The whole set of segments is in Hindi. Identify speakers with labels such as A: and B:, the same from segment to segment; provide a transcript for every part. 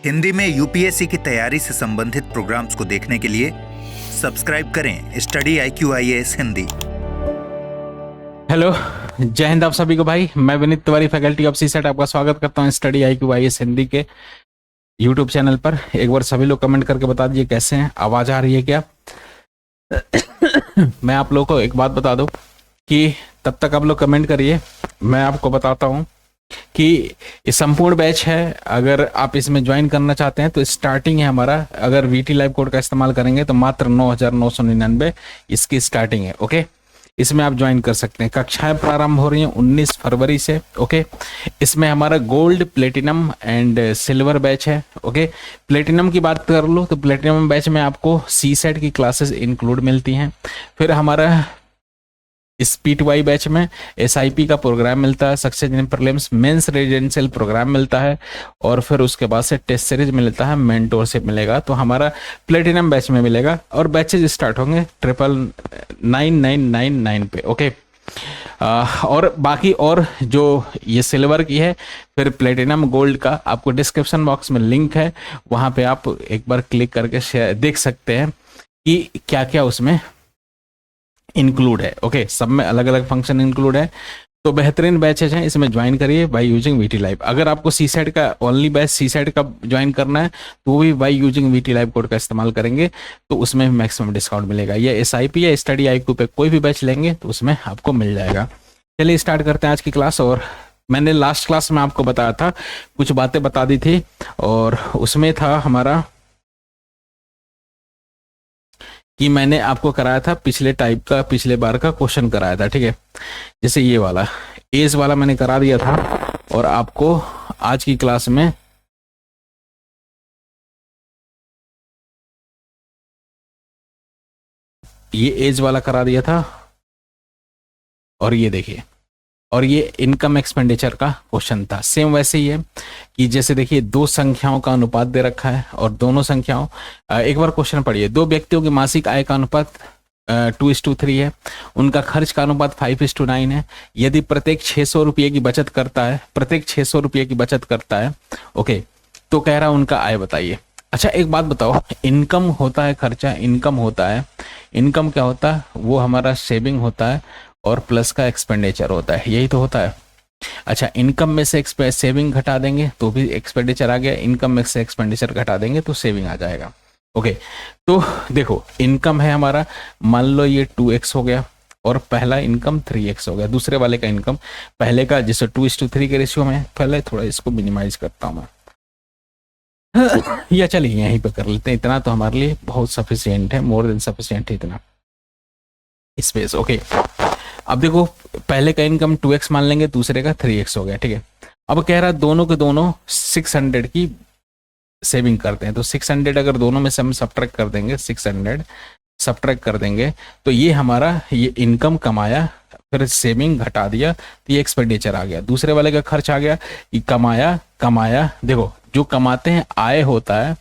A: हिंदी में यूपीएससी की तैयारी से संबंधित प्रोग्राम्स को देखने के लिए सब्सक्राइब करें स्टडी IQIAS हिंदी।
B: हेलो, जय हिंद आप सभी को। भाई मैं Vineet Tiwari, faculty of CSAT, आपका स्वागत करता हूं स्टडी IQIAS हिंदी के यूट्यूब चैनल पर। एक बार सभी लोग कमेंट करके बता दीजिए कैसे हैं, आवाज़ आ रही है क्या। मैं आप लोगों को एक बात बता दूं कि तब तक आप लोग कमेंट करिए, मैं आपको बताता हूं कि ये संपूर्ण बैच है। अगर आप इसमें ज्वाइन करना चाहते हैं तो स्टार्टिंग है हमारा, अगर VT लाइव कोड का इस्तेमाल करेंगे तो मात्र 9,999 इसकी स्टार्टिंग है। ओके, इसमें आप ज्वाइन कर सकते हैं। कक्षाएं प्रारंभ हो रही हैं 19 फरवरी से। ओके, इसमें हमारा gold, platinum and silver batch है। ओके, प्लेटिनम की बात कर लो तो प्लेटिनम बैच में आपको CSET की क्लासेस इंक्लूड मिलती हैं। फिर हमारा SPTY बैच में SIP का प्रोग्राम मिलता है, success in prelims mains residential programme मिलता है, और फिर उसके बाद से टेस्ट सीरीज मिलता है, मेंटोरशिप मिलेगा। तो हमारा प्लेटिनम बैच में मिलेगा और बैचेज स्टार्ट होंगे 99999 पे। ओके, और बाकी और जो ये सिल्वर की है, फिर प्लेटिनम गोल्ड का आपको डिस्क्रिप्शन बॉक्स में लिंक है, वहां पे आप एक बार क्लिक करके देख सकते हैं कि क्या क्या उसमें इंक्लूड है। ओके, सब में अलग अलग फंक्शन इंक्लूड है। तो बेहतरीन बैचेज हैं, इसमें ज्वाइन करिए बाय यूजिंग VT लाइव। अगर आपको CSET का ओनली बैच CSET का ज्वाइन करना है तो वो भी by using VT live code का इस्तेमाल करेंगे तो उसमें मैक्सिमम डिस्काउंट मिलेगा। या SIP या स्टडी IQ पे कोई भी बैच लेंगे तो उसमें आपको मिल जाएगा। चलिए स्टार्ट करते हैं आज की क्लास। और मैंने लास्ट क्लास में आपको बताया था, कुछ बातें बता दी थी, और उसमें था हमारा कि मैंने आपको कराया था पिछले टाइप का, पिछले बार का क्वेश्चन कराया था। ठीक है, जैसे ये वाला एज वाला मैंने करा दिया था, और आपको आज की क्लास में ये एज वाला करा दिया था। और ये देखिए, और ये इनकम एक्सपेंडिचर का क्वेश्चन था। सेम वैसे ही है कि जैसे देखिए दो संख्याओं का अनुपात दे रखा है, और दोनों संख्याओं, एक बार क्वेश्चन पढ़िए। दो व्यक्तियों की मासिक आय का अनुपात 2:3 है, उनका खर्च का अनुपात 5:9 है। यदि प्रत्येक 600 रुपये की बचत करता है, प्रत्येक 600 रुपये की बचत करता है, ओके, तो कह रहा उनका आय बताइए। अच्छा एक बात बताओ, इनकम होता है खर्चा, इनकम होता है, इनकम क्या होता है, वो हमारा सेविंग होता है, और प्लस का एक्सपेंडिचर होता है, यही तो होता है। अच्छा, इनकम में से सेविंग घटा देंगे तो भी एक्सपेंडिचर आ गया, इनकम में से एक्सपेंडिचर घटा देंगे तो सेविंग आ जाएगा। ओके, तो देखो इनकम है हमारा, मान लो ये 2x हो गया, और पहला इनकम 3x हो गया। दूसरे वाले का इनकम पहले का जैसे 2:3 के रेशियो में, पहले थोड़ा इसको मिनिमाइज करता हूं मैं, या चलिए यहीं पे कर लेते हैं। इतना तो हमारे लिए बहुत सफिशियंट है, मोर देन सफिशियंट है इतना स्पेस। ओके, अब देखो पहले का इनकम 2x मान लेंगे, दूसरे का 3x हो गया। ठीक है, अब कह रहा दोनों के दोनों 600 की सेविंग करते हैं, तो 600 अगर दोनों में से हम सब्ट्रैक्ट कर देंगे, 600 सब्ट्रैक्ट कर देंगे तो ये हमारा, ये इनकम कमाया, फिर सेविंग घटा दिया तो ये एक्सपेंडिचर आ गया। दूसरे वाले का खर्च आ गया, ये कमाया। देखो जो कमाते हैं आय होता है,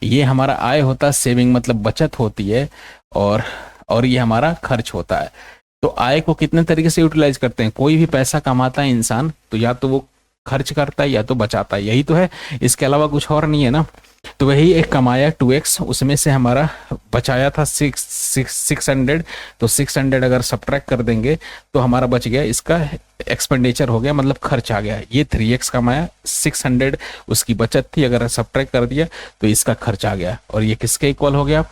B: ये हमारा आय होता है, सेविंग मतलब बचत होती है, और ये हमारा खर्च होता है। तो आय को कितने तरीके से यूटिलाइज करते हैं, कोई भी पैसा कमाता है इंसान तो या तो वो खर्च करता है या तो बचाता है, यही तो है, इसके अलावा कुछ और नहीं है ना। तो वही एक कमाया 2x, उसमें से हमारा बचाया था 600, तो 600 अगर सब्ट्रैक्ट कर देंगे तो हमारा बच गया, इसका एक्सपेंडिचर हो गया, मतलब खर्च आ गया। ये 3x कमाया, 600 उसकी बचत थी, अगर सब्ट्रैक्ट कर दिया तो इसका खर्च आ गया, और ये किसके इक्वल हो गया,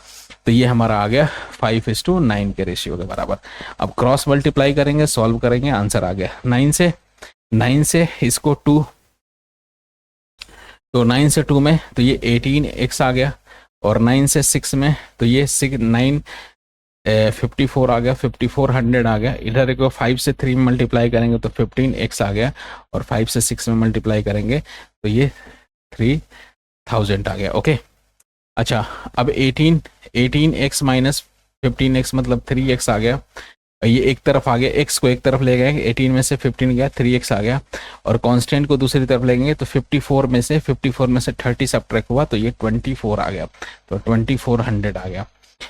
B: तो ये हमारा आ गया 5:9 के रेशियो के बराबर। अब क्रॉस मल्टीप्लाई करेंगे, सॉल्व करेंगे, आंसर आ गया 9 से इसको 2, तो 9 से 2 में तो ये 18x आ गया, और 9 से 6 में तो ये 54 आ गया, 5400 आ गया। इधर देखो 5 से 3 में मल्टीप्लाई करेंगे तो 15x आ गया, और 5 से 6 में मल्टीप्लाई करेंगे तो ये 3000 आ गया। ओके, अच्छा अब 18x माइनस 15x मतलब 3x आ गया, ये एक तरफ आ गया, x को एक तरफ ले गए, 18 में से 15 गया, 3x आ गया, और कांस्टेंट को दूसरी तरफ लेंगे तो 54 में से 30 सब्ट्रैक्ट हुआ तो ये 24 आ गया, तो 2400 आ गया।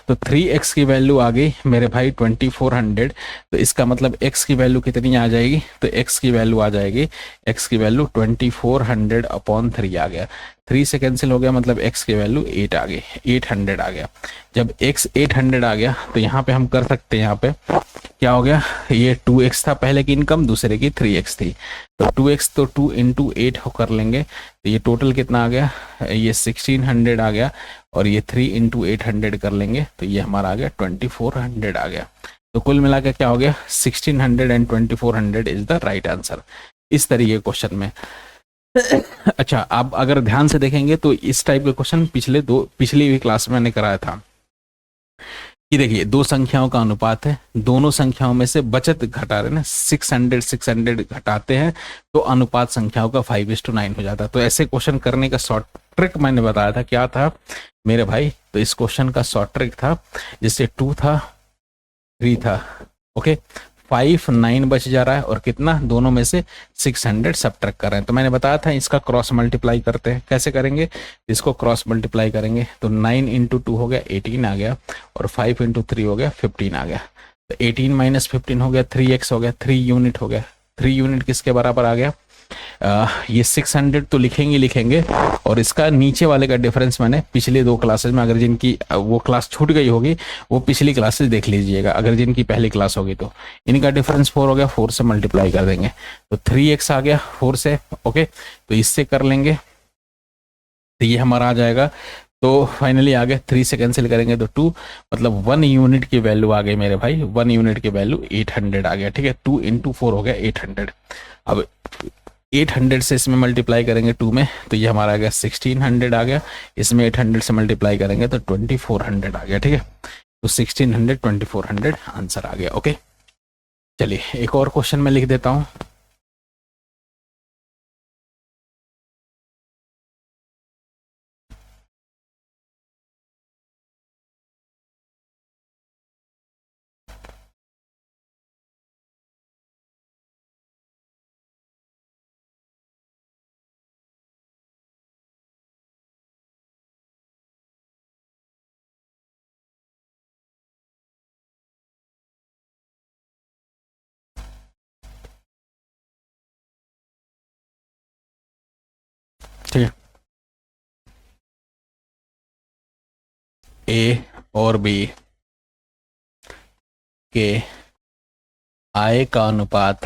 B: तो 3x की वैल्यू आ गई मेरे भाई 2400, तो इसका मतलब x की वैल्यू कितनी आ जाएगी, तो x की वैल्यू आ जाएगी, x की वैल्यू 2400/3 आ गया। 3 से कैंसिल हो गया, मतलब x की वैल्यू 8 आ गई, 800 आ गया। जब x 800 आ गया तो यहाँ पे हम कर सकते हैं, यहाँ पे क्या हो गया, ये 2x था पहले की इनकम, दूसरे की 3x थी, तो 2x तो 2 इंटू 8 कर लेंगे, तो ये टोटल कितना आ गया, ये 1600 आ गया, और ये 3 इंटू 800 कर लेंगे तो ये हमारा आ गया 2400 आ गया। तो कुल मिला के क्या हो गया, 1600 and 2400 is the right answer, इस तरीके के क्वेश्चन में। अच्छा, आप अगर ध्यान से देखेंगे तो इस टाइप के क्वेश्चन पिछली भी क्लास में मैंने कराया था कि देखिए दो संख्याओं का अनुपात है, दोनों संख्याओं में से बचत घटा रहे ना, 600 घटाते हैं तो अनुपात संख्याओं का 5:9 हो जाता है। तो ऐसे क्वेश्चन करने का शॉर्ट ट्रिक मैंने बताया था, क्या था मेरे भाई, तो इस क्वेश्चन का शॉर्ट ट्रिक था, जिससे 2 था 3 था, ओके, 5 9 बच जा रहा है, और कितना, दोनों में से 600 सब्ट्रैक्ट कर रहे हैं। तो मैंने बताया था इसका क्रॉस मल्टीप्लाई करते हैं, कैसे करेंगे, इसको क्रॉस मल्टीप्लाई करेंगे तो 9 इंटू 2 हो गया 18 आ गया, और 5 इंटू 3 हो गया 15 आ गया, तो 18 माइनस 15 हो गया 3x हो गया, 3 यूनिट हो गया, 3 यूनिट किसके बराबर आ गया, ये 600 तो लिखेंगे, और इसका नीचे वाले का डिफरेंस मैंने पिछले 2 क्लासेस में, अगर जिनकी वो क्लास छूट गई होगी वो पिछली क्लासेस देख लीजिएगा, अगर जिनकी पहली क्लास होगी तो इनका डिफरेंस 4 हो गया, 4 से मल्टीप्लाई कर देंगे तो 3x आ गया 4 से, ओके, तो इससे कर लेंगे तो ये हमारा आ जाएगा, तो फाइनली आ गया, 3 से कैंसिल करेंगे तो 2, मतलब 1 यूनिट की वैल्यू आ गई मेरे भाई, 1 यूनिट की वैल्यू 800 आ गया, ठीक है, 2 इंटू 4 हो गया 800। अब 800 से इसमें मल्टीप्लाई करेंगे 2 में तो ये हमारा आ गया 1600 आ गया, इसमें 800 से मल्टीप्लाई करेंगे तो 2400 आ गया, ठीक है, तो 1600 2400 आंसर आ गया, ओके। चलिए एक और क्वेश्चन में लिख देता हूं, ठीक है, ए और बी के आय का अनुपात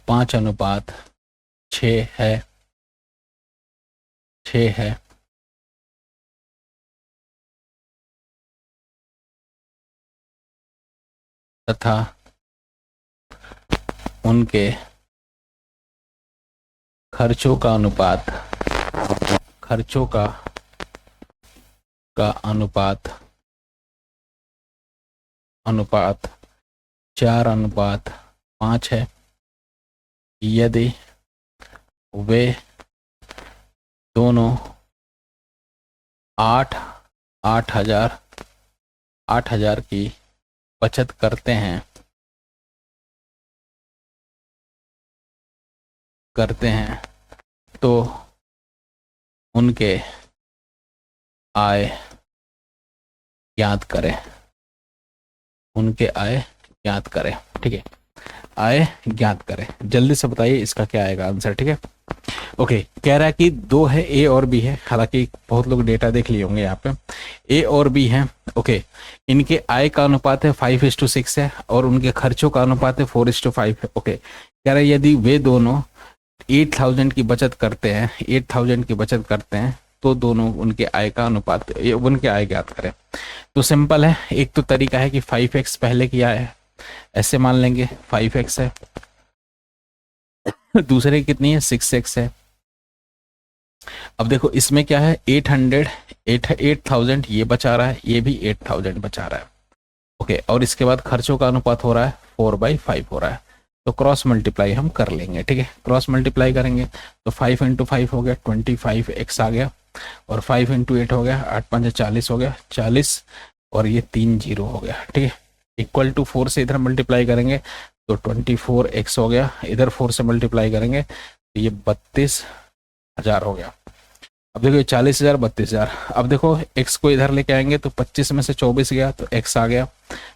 B: 5:6 है, तथा उनके खर्चों का अनुपात 4:5 है, यदि वे दोनों 8,000 की बचत करते हैं तो उनके आय ज्ञात करें, ठीक है, आय ज्ञात करें, जल्दी से बताइए इसका क्या आएगा आंसर, ठीक है, ओके। कह रहा है कि 2 है, ए और बी है, हालांकि बहुत लोग डेटा देख लिए होंगे यहाँ पे, ए और बी है, ओके, इनके आय का अनुपात है 5:6 है, और उनके खर्चों का अनुपात है 4:5 है, ओके। कह रहा है यदि वे दोनों 8,000 की बचत करते हैं तो दोनों उनके आय का अनुपात, उनके आय ज्ञात करें। तो सिंपल है, एक तो तरीका है कि 5x पहले की आय है, ऐसे मान लेंगे 5x है, दूसरे कितनी है 6x है। अब देखो इसमें क्या है, 8,000 ये बचा रहा है, ये भी 8,000 बचा रहा है, ओके, और इसके बाद खर्चों का अनुपात हो रहा है 4/5 हो रहा है, तो क्रॉस मल्टीप्लाई हम कर लेंगे, ठीक है, क्रॉस मल्टीप्लाई करेंगे तो 5 इंटू 5 हो गया 25x आ गया, और 5 इंटू 8 हो गया 8×5 40 हो गया 40, और ये 3 0 हो गया, ठीक है, इक्वल टू 4 से इधर मल्टीप्लाई करेंगे तो 24x हो गया, इधर 4 से मल्टीप्लाई करेंगे तो ये 32,000 हो गया। अब देखो 40,000 32,000, अब देखो x को इधर लेके आएंगे तो 25 में से 24 गया तो x आ गया,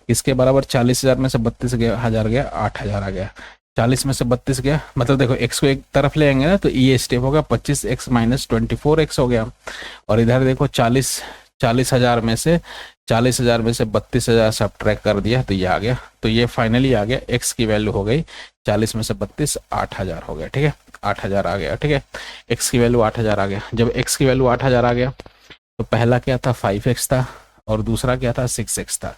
B: इसके बराबर 40,000 में से 32,000 गया 8,000 आ गया, 40 में से 32 गया, मतलब देखो x को एक तरफ ले आएंगे ना तो ये स्टेप होगा 25x माइनस 24x हो गया। और इधर देखो 40,000 में से 32,000 सब्ट्रैक्ट कर दिया तो ये आ गया। तो ये फाइनली आ गया, x की वैल्यू हो गई 40 में से 32 8,000 हो गया। ठीक है, 8,000 आ गया। ठीक है, x की वैल्यू 8,000 आ गया। जब x की वैल्यू 8,000 आ गया तो पहला क्या था 5x था और दूसरा क्या था 6x था।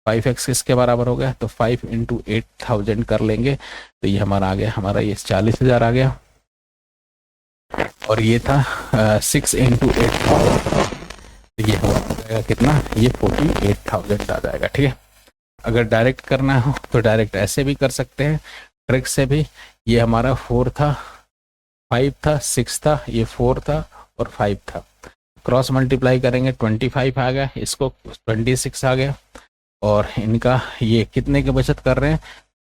B: 5x किसके बराबर हो गया, तो 5 इंटू 8,000 कर लेंगे तो ये हमारा आ गया, हमारा ये 40,000 आ गया। और ये था 6 इंटू 8,000 तो ये हो जाएगा कितना, ये 48,000 आ जाएगा। ठीक है, अगर डायरेक्ट करना हो तो डायरेक्ट ऐसे भी कर सकते हैं, ट्रिक से भी। ये हमारा 4 था, 5 था, 6 था, ये 4 था और 5 था। क्रॉस मल्टीप्लाई करेंगे 25 आ गया, इसको 26 आ गया। और इनका ये कितने की बचत कर रहे हैं,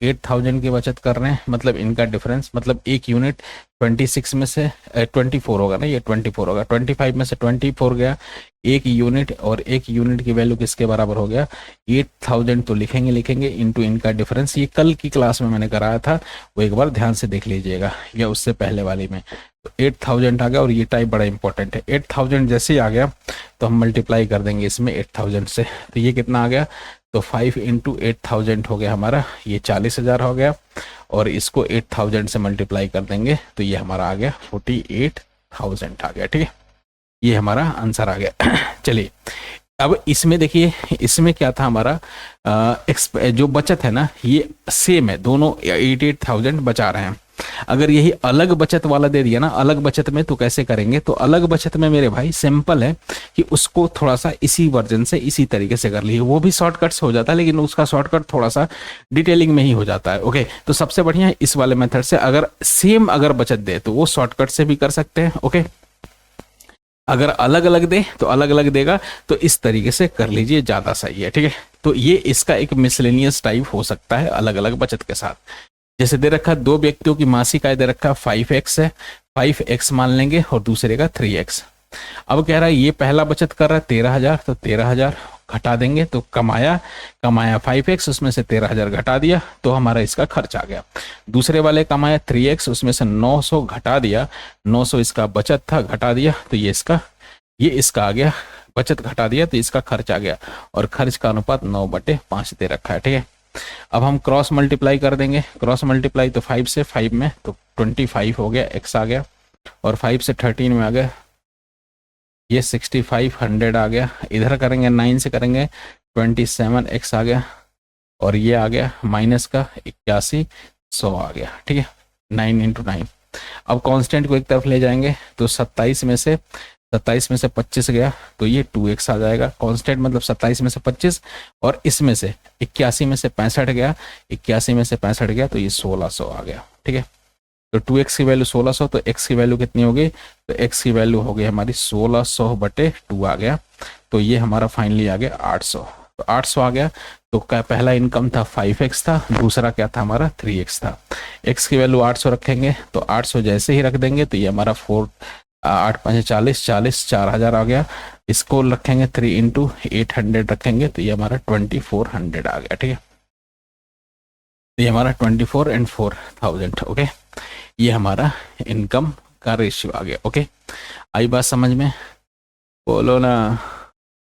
B: 8,000 की बचत कर रहे हैं। मतलब इनका डिफरेंस, मतलब एक यूनिट 26 में से 24 होगा ना, ये 24 होगा, 25 में से 24 गया एक यूनिट, और एक यूनिट की वैल्यू किसके बराबर हो गया 8,000। तो लिखेंगे इनटू इनका डिफरेंस। ये कल की क्लास में मैंने कराया था, वो एक बार ध्यान से देख लीजिएगा, या उससे पहले वाली में। तो 8,000 आ गया और ये टाइप बड़ा इंपॉर्टेंट है। 8,000 जैसे ही आ गया तो हम मल्टीप्लाई कर देंगे इसमें 8,000 से, तो ये कितना आ गया, तो 5 इंटू 8,000 हो गया हमारा, ये 40,000 हो गया। और इसको 8,000 से मल्टीप्लाई कर देंगे तो ये हमारा आ गया 48,000 आ गया। ठीक है, ये हमारा आंसर आ गया। चलिए अब इसमें देखिए, इसमें क्या था हमारा जो बचत है ना ये सेम है, दोनों 88,000 बचा रहे हैं। अगर यही अलग बचत वाला दे दिया ना, अलग बचत में तो कैसे करेंगे, तो अलग बचत में मेरे भाई सिंपल है कि उसको थोड़ा सा इसी वर्जन से इसी तरीके से कर लीजिए। वो भी शॉर्टकट से हो जाता है, लेकिन उसका शॉर्टकट थोड़ा सा डिटेलिंग में ही हो जाता है। ओके, तो सबसे बढ़िया है इस वाले मेथड से, अगर सेम अगर बचत दे तो वो शॉर्टकट से भी कर सकते हैं। ओके, अगर अलग अलग दे तो अलग अलग देगा, तो इस तरीके से कर लीजिए, ज्यादा सही है। ठीक है, तो ये इसका एक मिसलेनियस टाइप हो सकता है अलग अलग बचत के साथ। जैसे दे रखा 2 व्यक्तियों की मासिक आय दे रखा 5x है, 5x मान लेंगे और दूसरे का 3x। अब कह रहा है ये पहला बचत कर रहा है 13,000, तो 13,000 घटा देंगे तो कमाया 5x, उसमें से 13,000 घटा दिया तो हमारा इसका खर्च आ गया। दूसरे वाले कमाया 3x, उसमें से 900 घटा दिया, 900 इसका बचत था, घटा दिया तो ये इसका आ गया, बचत घटा दिया तो इसका खर्च आ गया। और खर्च का अनुपात 9/5 दे रखा है। ठीक है, अब हम क्रॉस मल्टीप्लाई कर देंगे, क्रॉस मल्टीप्लाई तो 5 से 5 में तो 25 हो गया, x आ गया। और 5 से 13 में आ गया, ये 6500 आ गया। इधर करेंगे 9 से करेंगे 27x आ गया। और ये आ गया माइनस का 8100 आ गया। ठीक है, 9 इंटू 9। अब कांस्टेंट को एक तरफ ले जाएंगे तो 27 में से 25 गया तो ये 2x आ जाएगा। कांस्टेंट मतलब 27 में से 25, और इसमें से 81 में से 65 गया, 81 में से 65 गया तो ये 1600 आ गया। ठीक है, तो 2x की वैल्यू 1600, तो x की वैल्यू कितनी हो गई, तो x की वैल्यू हो गई हमारी 1600/2 आ गया। तो ये हमारा फाइनली आ गया 800। तो 800 आ गया। तो क्या पहला इनकम था 5x था, दूसरा क्या था हमारा 3x था। x की वैल्यू 800 रखेंगे तो 800 जैसे ही रख देंगे तो ये हमारा 8 5 40 4,000 आ गया। इसको रखेंगे 3 इंटू 800 रखेंगे तो ये हमारा 2400 आ गया। ठीक है, तो ये हमारा 24 and 4,000। ओके, ये हमारा इनकम का रेशियो आ गया। ओके, आई बात समझ में, बोलो ना।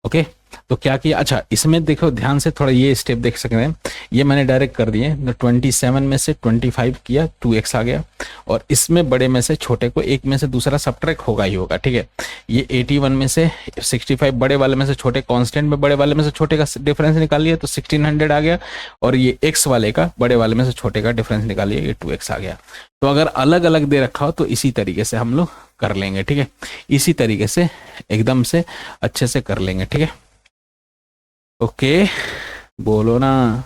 B: ओके, तो क्या किया, अच्छा इसमें देखो ध्यान से थोड़ा ये स्टेप देख सकते हैं, ये मैंने डायरेक्ट कर दिए। 27 में से 25 किया, 2x आ गया। और इसमें बड़े में से छोटे को एक में से दूसरा सब्ट्रैक्ट होगा ही होगा। ठीक है, ये 81 में से 65, बड़े वाले में से छोटे, कांस्टेंट में बड़े वाले में से छोटे का डिफरेंस निकालिए तो 1600 आ गया। और ये x वाले का बड़े वाले में से छोटे का डिफरेंस निकालिए, ये 2x आ गया। तो अगर अलग अलग दे रखा हो तो इसी तरीके से हम लोग कर लेंगे। ठीक है, इसी तरीके से एकदम से अच्छे से कर लेंगे। ठीक है, ओके, बोलो ना।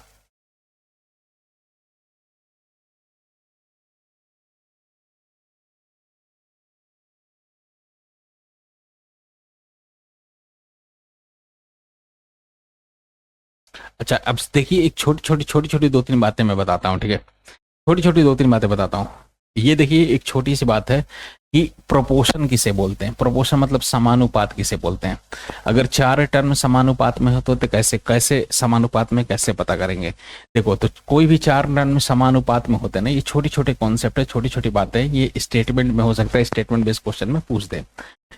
B: अच्छा अब देखिए, एक छोटी छोटी 2-3 बातें मैं बताता हूँ। ठीक है, छोटी छोटी 2-3 बातें बताता हूँ। ये देखिए एक छोटी सी बात है कि प्रोपोर्शन किसे बोलते हैं। प्रोपोर्शन मतलब समानुपात किसे बोलते हैं। अगर 4 टर्म समानुपात में हो तो कैसे कैसे समानुपात में कैसे पता करेंगे। देखो तो कोई भी 4 टर्म समानुपात में होते हैं ना, ये छोटी छोटी कॉन्सेप्ट है, छोटी छोटी बातें हैं, ये स्टेटमेंट में हो सकता है, स्टेटमेंट बेस्ड क्वेश्चन में पूछ दे।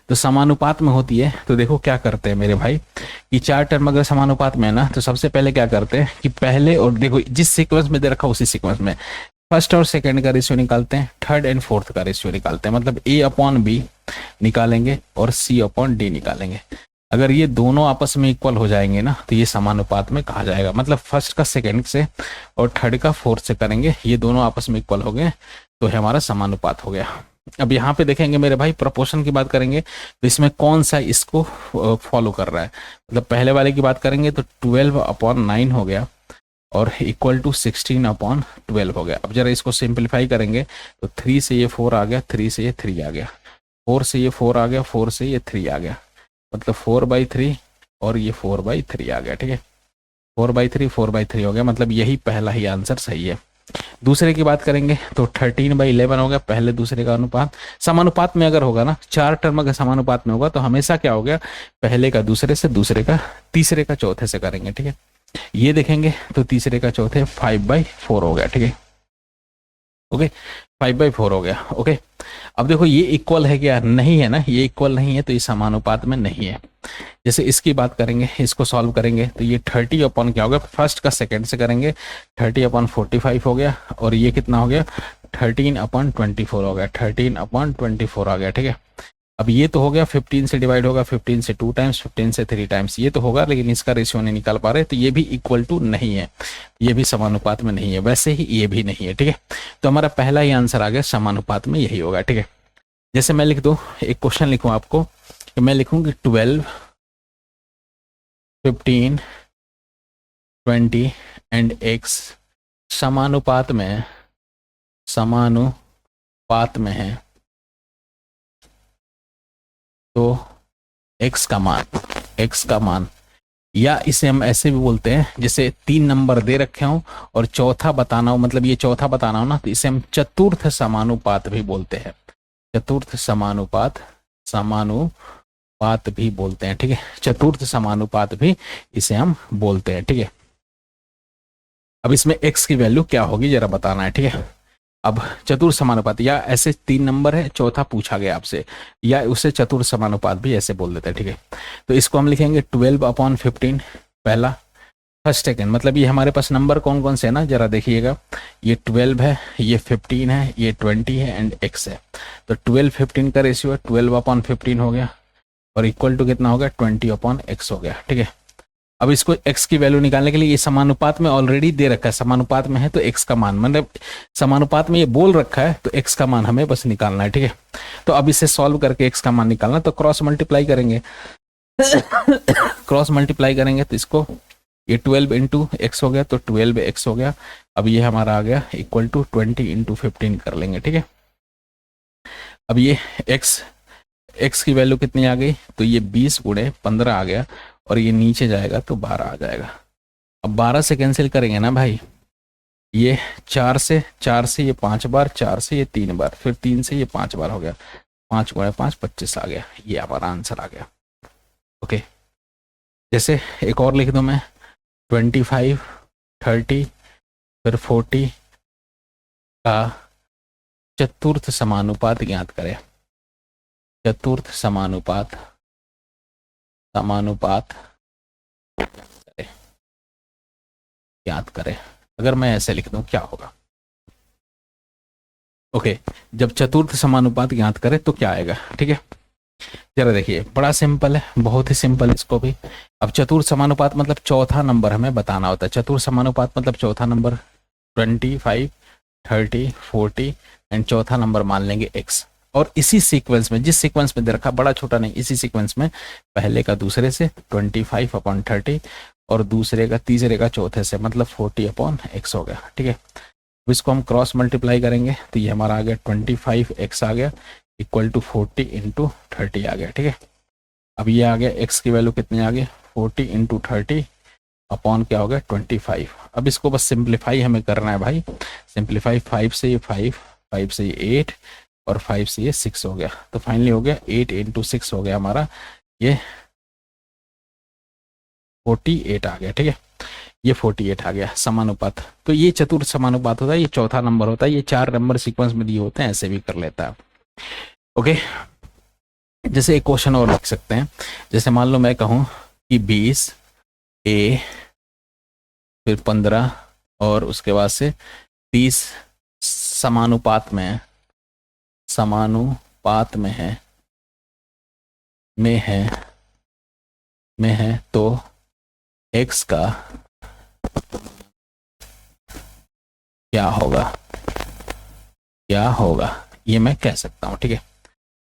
B: तो समानुपात में होती है तो देखो क्या करते हैं मेरे भाई कि 4 टर्म अगर समानुपात में है ना, तो सबसे पहले क्या करते हैं कि पहले, और देखो जिस सीक्वेंस में दे रखा उसी सीक्वेंस में फर्स्ट और सेकंड का रेशियो निकालते हैं, थर्ड एंड फोर्थ का रेशियो निकालते हैं, मतलब a अपॉन बी निकालेंगे और c अपॉन डी निकालेंगे। अगर ये दोनों आपस में इक्वल हो जाएंगे ना तो ये समानुपात में कहा जाएगा। मतलब फर्स्ट का सेकंड से और थर्ड का फोर्थ से करेंगे, ये दोनों आपस में इक्वल हो गए तो है हमारा समानुपात हो गया। अब यहाँ पे देखेंगे मेरे भाई प्रोपोर्शन की बात करेंगे तो इसमें कौन सा इसको फॉलो कर रहा है। मतलब पहले वाले की बात करेंगे तो 12/9 हो गया और इक्वल टू 16/12 हो गया। अब जरा इसको सिंप्लीफाई करेंगे तो 3 से ये 4 आ गया, 3 से ये 3 आ गया, 4 से ये 4 आ गया, 4 से ये 3 आ गया, मतलब 4/3 और ये 4/3 आ गया। ठीक है, 4/3 4/3 हो गया, मतलब यही पहला ही आंसर सही है। दूसरे की बात करेंगे तो 13/11 हो गया, पहले दूसरे का अनुपात। समानुपात में अगर होगा ना, 4 टर्म अगर समानुपात में होगा तो हमेशा क्या हो गया, पहले का दूसरे से, दूसरे का तीसरे का चौथे से करेंगे। ठीक है, ये देखेंगे तो तीसरे का चौथे 5/4 हो गया। ठीक है, ओके 5/4 हो गया। ओके, अब देखो ये इक्वल है क्या, नहीं है ना, ये इक्वल नहीं है तो ये समानुपात में नहीं है। जैसे इसकी बात करेंगे, इसको सॉल्व करेंगे तो ये 30 अपॉन क्या हो गया, फर्स्ट का सेकंड से करेंगे 30/45 हो गया और ये कितना हो गया 13/24 हो गया, 13/24 आ गया। ठीक है, अब ये तो हो गया 15 से डिवाइड होगा, 15 से 2 टाइम्स, 15 से 3 टाइम्स, ये तो होगा, लेकिन इसका रेशियो नहीं निकाल पा रहे तो ये भी इक्वल टू नहीं है, ये भी समानुपात में नहीं है, वैसे ही ये भी नहीं है। ठीक है, तो हमारा पहला ही आंसर आ गया, समानुपात में यही होगा। ठीक है, जैसे मैं लिख दूं, एक क्वेश्चन लिखूं आपको, कि मैं लिखूंगी 12, 15, 20 एंड x समानुपात में है तो x का मान, या इसे हम ऐसे भी बोलते हैं, जैसे 3 नंबर दे रखे हों और चौथा बताना हो, मतलब ये चौथा बताना हो ना, तो इसे हम चतुर्थ समानुपात भी बोलते हैं, चतुर्थ समानुपात भी बोलते हैं। ठीक है, चतुर्थ समानुपात भी इसे हम बोलते हैं। ठीक है, अब इसमें x की वैल्यू क्या होगी जरा बताना है। ठीक है, अब चतुर्थ समानुपात, या ऐसे 3 नंबर है, चौथा पूछा गया आपसे, या उसे चतुर्थ समानुपात भी ऐसे बोल देते हैं। ठीक है, तो इसको हम लिखेंगे 12/15 पहला, फर्स्ट सेकेंड, मतलब ये हमारे पास नंबर कौन कौन से है ना, जरा देखिएगा, ये 12 है, ये 15 है, ये 20 है एंड x है। तो 12-15 का रेशियो है, 12/15 हो गया और इक्वल टू कितना हो गया 20/x हो गया। ठीक है, अब इसको x की वैल्यू निकालने के लिए, ये समानुपात में ऑलरेडी दे रखा है, समानुपात में है तो x का मान, मतलब समानुपात में ये बोल रखा है तो x का मान हमें बस निकालना है। ठीक है, तो अब इसे सॉल्व करके x का मान निकालना, तो क्रॉस मल्टीप्लाई करेंगे क्रॉस मल्टीप्लाई करेंगे तो इसको, ये 12 इंटू एक्स हो गया तो 12x हो गया। अब ये हमारा आ गया इक्वल टू 20 इंटू 15 कर लेंगे। ठीक है, अब ये x की वैल्यू कितनी आ गई, तो ये 20 × 15 आ गया और ये नीचे जाएगा तो 12 आ जाएगा। अब 12 से कैंसिल करेंगे ना भाई, ये 4 से ये 5 बार, 4 से ये 3 बार, फिर 3 से ये 5 बार हो गया, 5 × 5 25 आ गया, ये हमारा आंसर आ गया। ओके, जैसे एक और लिख दूं मैं, 25, 30 फिर 40 का चतुर्थ समानुपात ज्ञात करें, चतुर्थ समानुपात ज्ञात करें। अगर मैं ऐसे लिख दूं क्या होगा, ओके, जब चतुर्थ समानुपात ज्ञात करें तो क्या आएगा। ठीक है, जरा देखिए, बड़ा सिंपल है, बहुत ही सिंपल इसको भी। अब चतुर्थ समानुपात मतलब चौथा नंबर हमें बताना होता है, चतुर्थ समानुपात मतलब चौथा नंबर, 25, 30, 40 एंड चौथा नंबर मान लेंगे x। और इसी सीक्वेंस में, जिस सीक्वेंस में दे रखा, बड़ा छोटा नहीं, इसी सीक्वेंस में पहले का दूसरे से 25/30 और दूसरे का तीसरे का चौथे से, मतलब 40/x हो गया। ठीक है, अब इसको हम क्रॉस मल्टीप्लाई करेंगे तो ये हमारा आ गया 25x आ गया इक्वल टू 40 इंटू 30 आ गया। ठीक है, अब ये आ गया x की वैल्यू कितनी आ गई 40 इंटू 30 अपॉन क्या हो गया 25। अब इसको बस सिंप्लीफाई हमें करना है भाई, सिंप्लीफाई, 5 से ये 5, 5 से ये 8 और 5 से ये 6 हो गया, तो फाइनली हो गया 8 इंटू 6 हो गया हमारा, ये 48 आ गया। ठीक है, ये 48 आ गया समानुपात। तो ये चतुर्थ समानुपात होता है, ये चौथा नंबर होता है, ये 4 नंबर सीक्वेंस में दिए होते हैं, ऐसे भी कर लेता है। ओके, जैसे एक क्वेश्चन और लिख सकते हैं, जैसे मान लो मैं कहूँ कि 20 A फिर 15 और उसके बाद से 30 समानुपात में है, समानुपात में है, में है तो x का क्या होगा, क्या होगा, ये मैं कह सकता हूँ। ठीक है,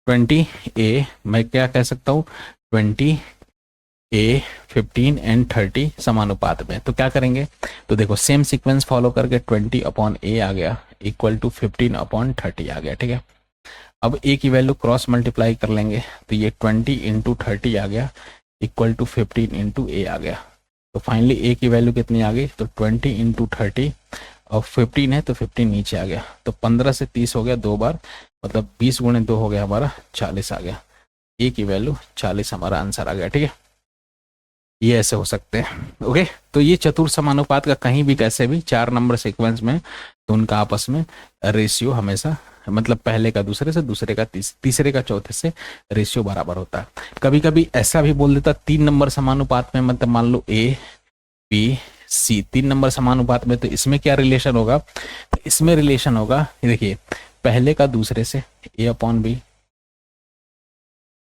B: 20A मैं क्या कह सकता हूँ, 20A 15 एंड 30 समानुपात में। तो क्या करेंगे, तो देखो सेम सीक्वेंस फॉलो करके 20/A आ गया इक्वल टू 15/30 आ गया। ठीक है, अब A की वैल्यू क्रॉस मल्टीप्लाई कर लेंगे, तो ये 20 इंटू 30 आ गया इक्वल टू 15 इंटू A आ गया। तो फाइनली A की वैल्यू कितनी आ गई, तो 20 इंटू 30 और 15 है तो 15 नीचे आ गया, तो 15 से 30 हो गया 2 बार, मतलब 20 गुणे 2 हो गया हमारा 40 आ गया। A की वैल्यू 40 हमारा आंसर आ गया। ठीक है, ये ऐसे हो सकते हैं। ओके, तो ये चतुर्थ समानुपात का कहीं भी कैसे भी 4 नंबर सीक्वेंस में, तो उनका आपस में रेशियो हमेशा, मतलब पहले का दूसरे से, दूसरे का तीसरे का चौथे से रेशियो बराबर होता है। कभी कभी ऐसा भी बोल देता 3 नंबर समानुपात में, मतलब मान लो A B C 3 नंबर समानुपात में, तो इसमें क्या रिलेशन होगा, तो इसमें रिलेशन होगा, देखिए पहले का दूसरे से A/B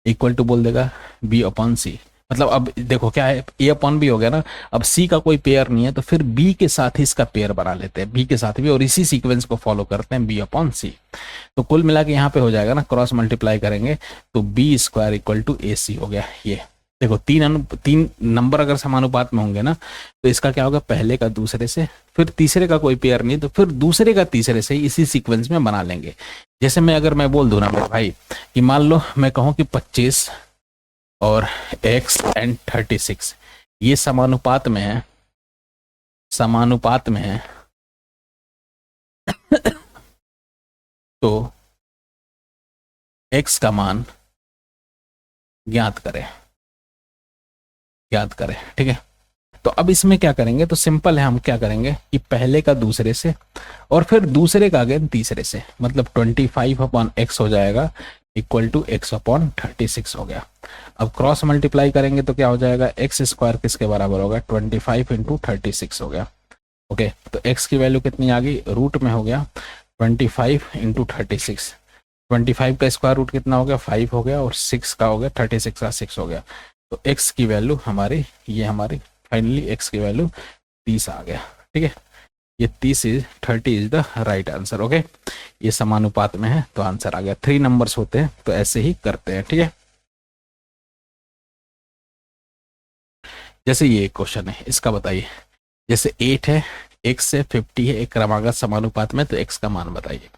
B: इक्वल टू बोल देगा B/C। मतलब अब देखो क्या है, A/B हो गया ना, अब C का कोई पेयर नहीं है, तो फिर B के साथ ही इसका पेयर बना लेते हैं, B के साथ भी, और इसी सीक्वेंस को फॉलो करते हैं B/C। तो कुल मिला के यहाँ पे हो जाएगा ना, क्रॉस मल्टीप्लाई करेंगे तो B² इक्वल टू AC हो गया। ये देखो तीन नंबर अगर समानुपात में होंगे ना, तो इसका क्या होगा, पहले का दूसरे से, फिर तीसरे का कोई पेयर नहीं, तो फिर दूसरे का तीसरे से इसी सीक्वेंस में बना लेंगे। जैसे अगर मैं बोल दूं ना मेरे भाई कि मान लो मैं कहूँ कि 25 और x एंड 36 ये समानुपात में है, समानुपात में है, तो x का मान ज्ञात करें, ज्ञात करें। ठीक है, तो अब इसमें क्या करेंगे, तो सिंपल है, हम क्या करेंगे कि पहले का दूसरे से और फिर दूसरे का अगेन तीसरे से, मतलब 25/x हो जाएगा इक्वल टू x/36 हो गया। अब क्रॉस मल्टीप्लाई करेंगे तो क्या हो जाएगा, x² किसके बराबर होगा, 25 इंटू 36 हो गया। ओके, तो x की वैल्यू कितनी आ गई, रूट में हो गया 25 इंटू 36, 25 का स्क्वायर रूट कितना हो गया, 5 हो गया, और 6 का हो गया, 36 का 6 हो गया। तो x की वैल्यू हमारी, ये हमारी फाइनली x की वैल्यू 30 आ गया। ठीक है, ये 30 is the right answer. Okay, ये समानुपात में है तो आंसर आ गया। 3 नंबर्स होते हैं तो ऐसे ही करते हैं। ठीक है, जैसे ये एक क्वेश्चन है, इसका बताइए, जैसे 8 है, x से 50 है, एक क्रमागत समानुपात में, तो x का मान बताइए,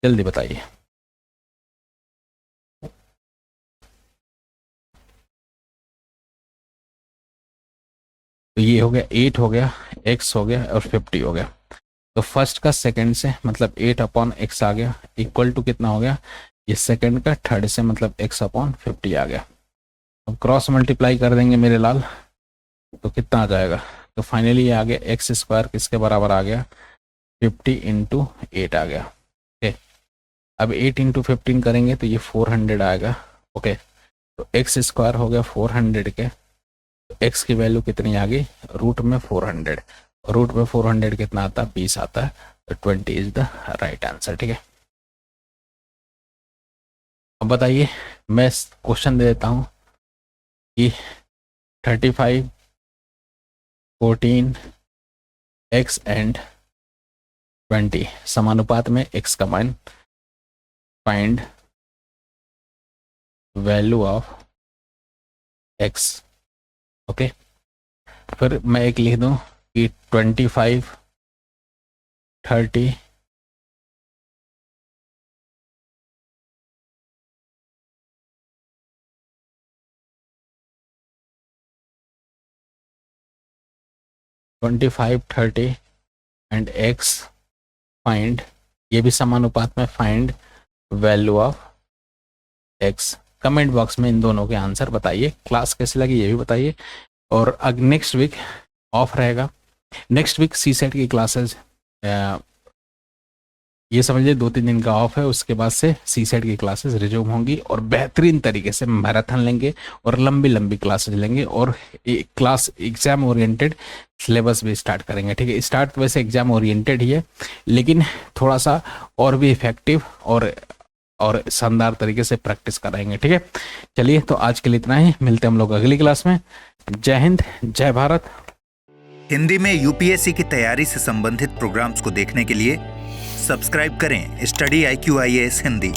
B: जल्दी बताइए। तो ये हो गया 8 हो गया, x हो गया और 50 हो गया। तो फर्स्ट का सेकंड से मतलब 8/x आ गया इक्वल टू कितना हो गया, ये सेकंड का थर्ड से मतलब x/50 आ गया। अब क्रॉस मल्टीप्लाई कर देंगे मेरे लाल, तो कितना आ जाएगा, तो फाइनली ये आ गया x² किसके बराबर आ गया, 50 इंटू 8 आ गया। ओके, अब 8 इंटू 15 करेंगे तो ये 400 आएगा। ओके, तो x² हो गया 400 के, तो x की वैल्यू कितनी आ गई, रूट में 400, रूट में 400 कितना आता है, 20 आता है, तो 20 इज द राइट आंसर। ठीक है, अब बताइए, मैं क्वेश्चन दे देता हूँ कि 35 14 x एंड 20 समानुपात में x का मान find value of x। Okay, फिर मैं एक लिख दूं कि 25 30 25 30 एंड x फाइंड, ये भी समानुपात में, find value of x. Comment box में इन दोनों के आंसर बताइए। क्लास कैसी लगी ये भी बताइए। और नेक्स्ट वीक ऑफ रहेगा। नेक्स्ट वीक सी सेट की क्लासेस, ये समझिए 2-3 दिन का ऑफ है, उसके बाद से सी सेट की क्लासेस रिज्यूम होंगी और बेहतरीन तरीके से मैराथन लेंगे और लंबी लंबी क्लासेस लेंगे और क्लास एग्जाम ओरिएंटेड सिलेबस भी स्टार्ट करेंगे। ठीक है, स्टार्ट तो वैसे एग्जाम ओरिएंटेड ही है, लेकिन थोड़ा सा और भी इफेक्टिव और शानदार तरीके से प्रैक्टिस कराएंगे। ठीक है, चलिए तो आज के लिए इतना ही, मिलते हैं हम लोग अगली क्लास में। जय हिंद, जय भारत।
A: हिंदी में यूपीएससी की तैयारी से संबंधित प्रोग्राम्स को देखने के लिए सब्सक्राइब करें स्टडी IQ IAS हिंदी।